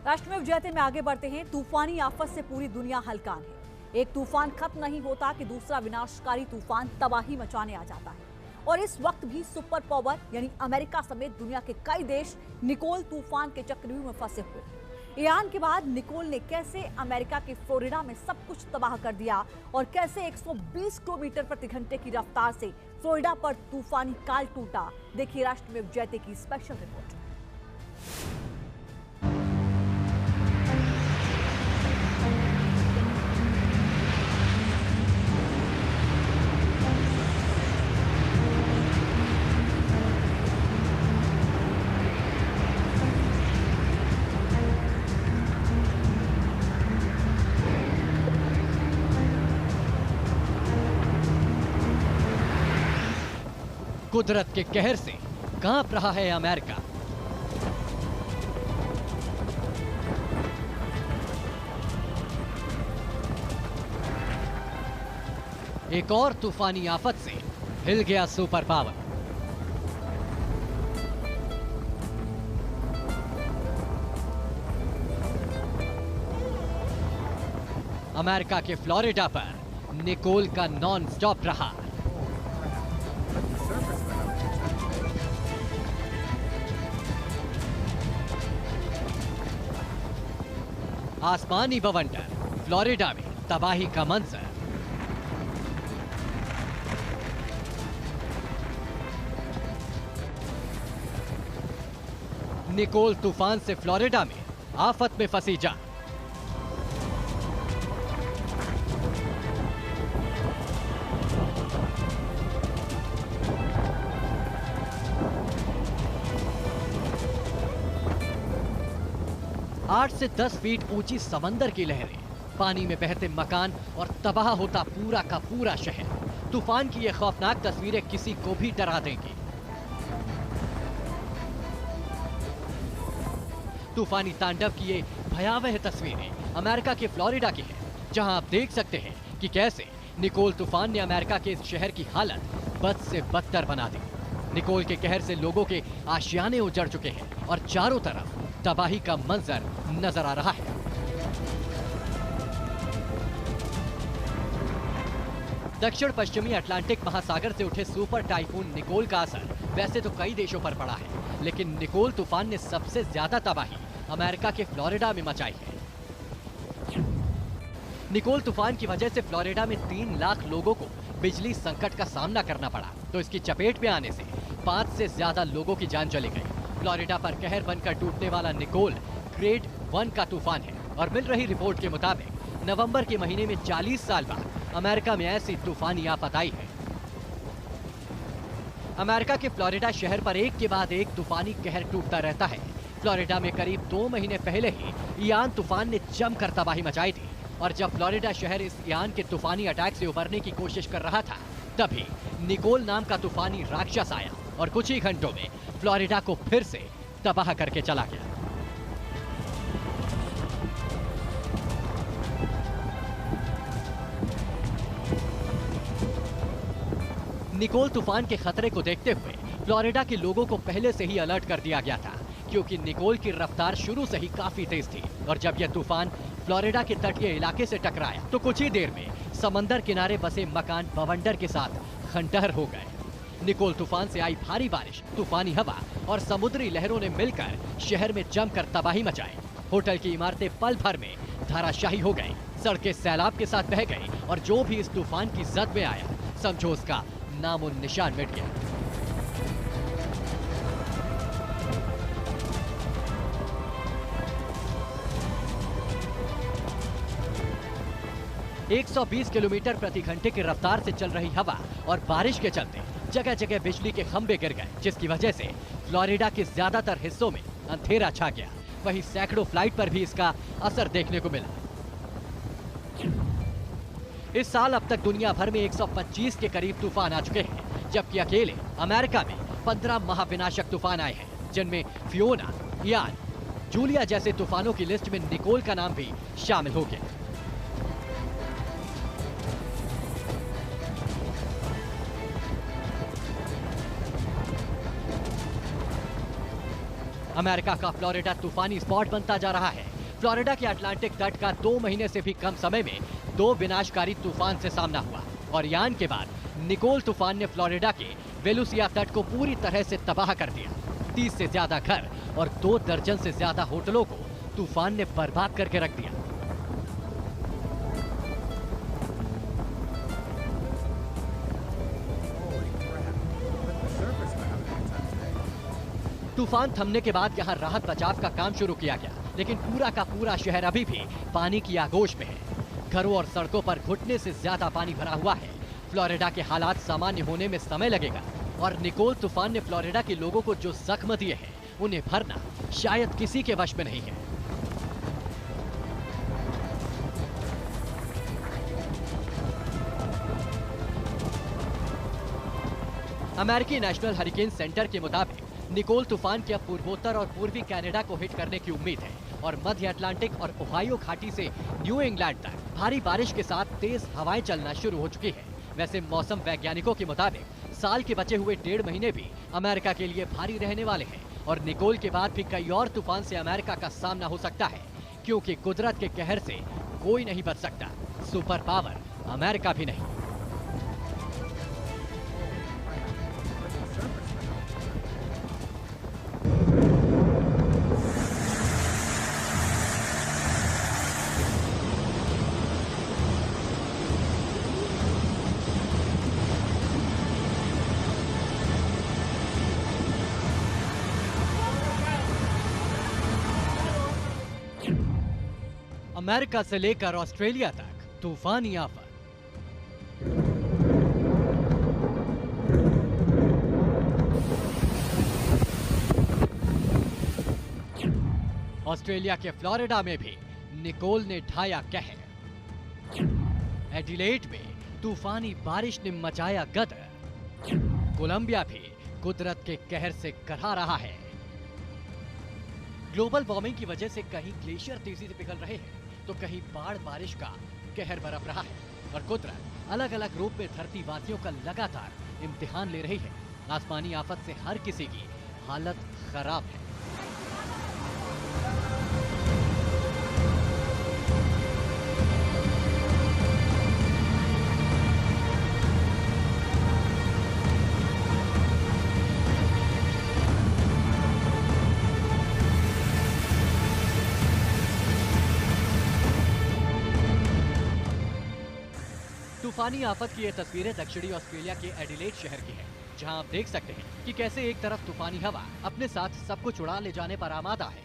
राष्ट्रमेव जयते में आगे बढ़ते हैं। तूफानी आफत से पूरी दुनिया हलकान है। एक तूफान खत्म नहीं होता कि दूसरा विनाशकारी तूफान तबाही मचाने आ जाता है। और इस वक्त भी सुपर पावर यानी अमेरिका समेत दुनिया के कई देश निकोल तूफान के चक्रव्यूह में फंसे हुए। ईरान के बाद निकोल ने कैसे अमेरिका के फ्लोरिडा में सब कुछ तबाह कर दिया और कैसे 120 किलोमीटर प्रति घंटे की रफ्तार से फ्लोरिडा पर तूफानी काल टूटा, देखिए राष्ट्रमेव जयते की स्पेशल रिपोर्ट। कुदरत के कहर से कांप रहा है अमेरिका। एक और तूफानी आफत से हिल गया सुपर पावर। अमेरिका के फ्लोरिडा पर निकोल का नॉन स्टॉप रहा। आसमानी बवंडर, फ्लोरिडा में तबाही का मंजर। निकोल तूफान से फ्लोरिडा में आफत में फंसी जान। आठ से 10 फीट ऊंची समंदर की लहरें, पानी में बहते मकान और तबाह होता पूरा का पूरा शहर। तूफान की ये खौफनाक तस्वीरें किसी को भी डरा देंगी। तूफानी तांडव की ये भयावह तस्वीरें अमेरिका के फ्लोरिडा की हैं, जहां आप देख सकते हैं कि कैसे निकोल तूफान ने अमेरिका के इस शहर की हालत बद से बदतर बना दी। निकोल के कहर से लोगों के आशियाने उजड़ चुके हैं और चारों तरफ तबाही का मंजर नजर आ रहा है। दक्षिण पश्चिमी अटलांटिक महासागर से उठे सुपर टाइफून निकोल का असर वैसे तो कई देशों पर पड़ा है, लेकिन निकोल तूफान ने सबसे ज्यादा तबाही अमेरिका के फ्लोरिडा में मचाई है। निकोल तूफान की वजह से फ्लोरिडा में 3 लाख लोगों को बिजली संकट का सामना करना पड़ा, तो इसकी चपेट में आने से 5 से ज्यादा लोगों की जान चली गई। फ्लोरिडा पर कहर बनकर टूटने वाला निकोल ग्रेड 1 का तूफान है और मिल रही रिपोर्ट के मुताबिक नवंबर के महीने में 40 साल बाद अमेरिका में ऐसी तूफानी आफत आई है। अमेरिका के फ्लोरिडा शहर पर एक के बाद एक तूफानी कहर टूटता रहता है। फ्लोरिडा में करीब 2 महीने पहले ही इयान तूफान ने जमकर तबाही मचाई थी और जब फ्लोरिडा शहर इस इयान के तूफानी अटैक से उबरने की कोशिश कर रहा था, तभी निकोल नाम का तूफानी राक्षस आया और कुछ ही घंटों में फ्लोरिडा को फिर से तबाह करके चला गया। निकोल तूफान के खतरे को देखते हुए फ्लोरिडा के लोगों को पहले से ही अलर्ट कर दिया गया था, क्योंकि निकोल की रफ्तार शुरू से ही काफी तेज थी और जब यह तूफान फ्लोरिडा के तटीय इलाके से टकराया तो कुछ ही देर में समंदर किनारे बसे मकान बवंडर के साथ खंडहर हो गए। निकोल तूफान से आई भारी बारिश, तूफानी हवा और समुद्री लहरों ने मिलकर शहर में जमकर तबाही मचाई। होटल की इमारतें पल भर में धराशायी हो गई, सड़कें सैलाब के साथ बह गई और जो भी इस तूफान की जद में आया, समझो उसका नामो निशान मिट गया। एक 120 किलोमीटर प्रति घंटे की रफ्तार से चल रही हवा और बारिश के चलते जगह जगह बिजली के खंभे गिर गए, जिसकी वजह से फ्लोरिडा के ज्यादातर हिस्सों में अंधेरा छा गया। वहीं सैकड़ों फ्लाइट पर भी इसका असर देखने को मिला। इस साल अब तक दुनिया भर में 125 के करीब तूफान आ चुके हैं, जबकि अकेले अमेरिका में 15 महाविनाशक तूफान आए हैं, जिनमें फियोना, इयान, जूलिया जैसे तूफानों की लिस्ट में निकोल का नाम भी शामिल हो गया। अमेरिका का फ्लोरिडा तूफानी स्पॉट बनता जा रहा है। फ्लोरिडा के अटलांटिक तट का 2 महीने से भी कम समय में 2 विनाशकारी तूफान से सामना हुआ और यान के बाद निकोल तूफान ने फ्लोरिडा के वेलुसिया तट को पूरी तरह से तबाह कर दिया। 30 से ज्यादा घर और 2 दर्जन से ज्यादा होटलों को तूफान ने बर्बाद करके रख दिया। तूफान थमने के बाद यहां राहत बचाव का काम शुरू किया गया, लेकिन पूरा का पूरा शहर अभी भी पानी की आगोश में है। घरों और सड़कों पर घुटने से ज्यादा पानी भरा हुआ है। फ्लोरिडा के हालात सामान्य होने में समय लगेगा और निकोल तूफान ने फ्लोरिडा के लोगों को जो जख्म दिए हैं उन्हें भरना शायद किसी के वश में नहीं है। अमेरिकी नेशनल हरिकेन सेंटर के मुताबिक निकोल तूफान के अब पूर्वोत्तर और पूर्वी कनाडा को हिट करने की उम्मीद है और मध्य अटलांटिक और ओहायो घाटी से न्यू इंग्लैंड तक भारी बारिश के साथ तेज हवाएं चलना शुरू हो चुकी है। वैसे मौसम वैज्ञानिकों के मुताबिक साल के बचे हुए 1.5 महीने भी अमेरिका के लिए भारी रहने वाले हैं और निकोल के बाद भी कई और तूफान से अमेरिका का सामना हो सकता है, क्योंकि कुदरत के कहर से कोई नहीं बच सकता, सुपर पावर अमेरिका भी नहीं। अमेरिका से लेकर ऑस्ट्रेलिया तक तूफानी आफत। ऑस्ट्रेलिया के फ्लोरिडा में भी निकोल ने ढाया कहर। एडिलेड में तूफानी बारिश ने मचाया गदर। कोलंबिया भी कुदरत के कहर से करहा रहा है। ग्लोबल वार्मिंग की वजह से कहीं ग्लेशियर तेजी से पिघल रहे हैं तो कहीं बाढ़ बारिश का कहर बरप रहा है और कुदरत अलग अलग रूप में धरती वासियों का लगातार इम्तिहान ले रही है। आसमानी आफत से हर किसी की हालत खराब है। तूफानी आफत की ये तस्वीरें दक्षिणी ऑस्ट्रेलिया के एडिलेड शहर की है, जहां आप देख सकते हैं कि कैसे एक तरफ तूफानी हवा अपने साथ सब कुछ उड़ा ले जाने पर आमादा है,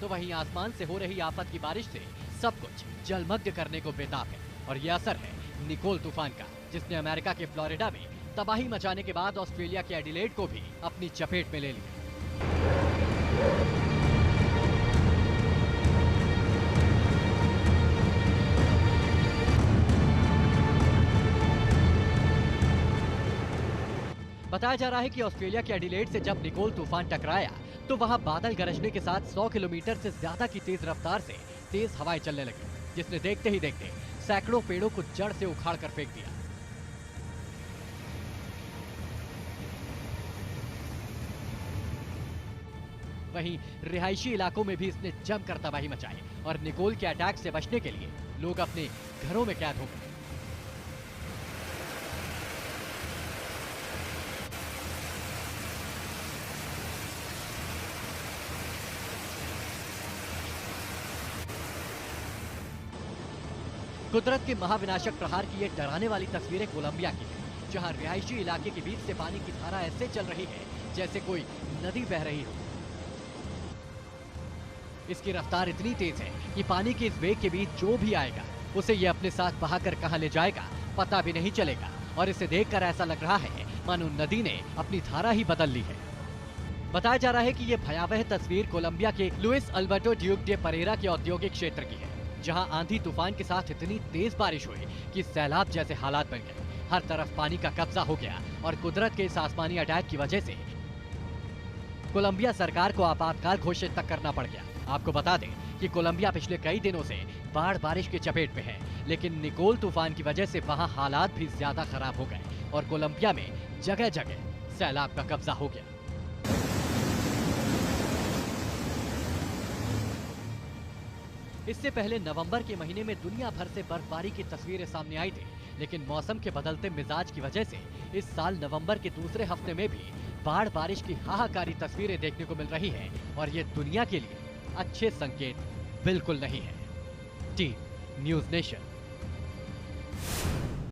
तो वहीं आसमान से हो रही आफत की बारिश से सब कुछ जलमग्न करने को बेताब है। और ये असर है निकोल तूफान का, जिसने अमेरिका के फ्लोरिडा में तबाही मचाने के बाद ऑस्ट्रेलिया के एडिलेड को भी अपनी चपेट में ले लिया। बताया जा रहा है कि ऑस्ट्रेलिया के एडिलेड से जब निकोल तूफान टकराया तो वहां बादल गरजने के साथ 100 किलोमीटर से ज्यादा की तेज रफ्तार से तेज हवाएं चलने लगी, जिसने देखते ही देखते सैकड़ों पेड़ों को जड़ से उखाड़ कर फेंक दिया। वहीं रिहायशी इलाकों में भी इसने जमकर तबाही मचाई और निकोल के अटैक से बचने के लिए लोग अपने घरों में कैद हो गए। कुदरत के महाविनाशक प्रहार की ये डराने वाली तस्वीरें कोलंबिया की है, जहां रिहायशी इलाके के बीच से पानी की धारा ऐसे चल रही है जैसे कोई नदी बह रही हो। इसकी रफ्तार इतनी तेज है कि पानी के इस वेग के बीच जो भी आएगा उसे ये अपने साथ बहाकर कहां ले जाएगा पता भी नहीं चलेगा। और इसे देखकर ऐसा लग रहा है मानो नदी ने अपनी धारा ही बदल ली है। बताया जा रहा है कि ये भयावह तस्वीर कोलंबिया के Luis Alberto Duque de Pereira के औद्योगिक क्षेत्र की है, जहां आंधी तूफान के साथ इतनी तेज बारिश हुई कि सैलाब जैसे हालात बन गए। हर तरफ पानी का कब्जा हो गया और कुदरत के इस आसमानी अटैक की वजह से कोलंबिया सरकार को आपातकाल घोषित तक करना पड़ गया। आपको बता दें कि कोलंबिया पिछले कई दिनों से बाढ़ बारिश की चपेट में है, लेकिन निकोल तूफान की वजह से वहां हालात भी ज्यादा खराब हो गए। और कोलंबिया में जगह जगह सैलाब का कब्जा हो गया। इससे पहले नवंबर के महीने में दुनिया भर से बर्फबारी की तस्वीरें सामने आई थी, लेकिन मौसम के बदलते मिजाज की वजह से इस साल नवंबर के दूसरे हफ्ते में भी बाढ़ बारिश की हाहाकारी तस्वीरें देखने को मिल रही हैं और ये दुनिया के लिए अच्छे संकेत बिल्कुल नहीं है। Team news nation.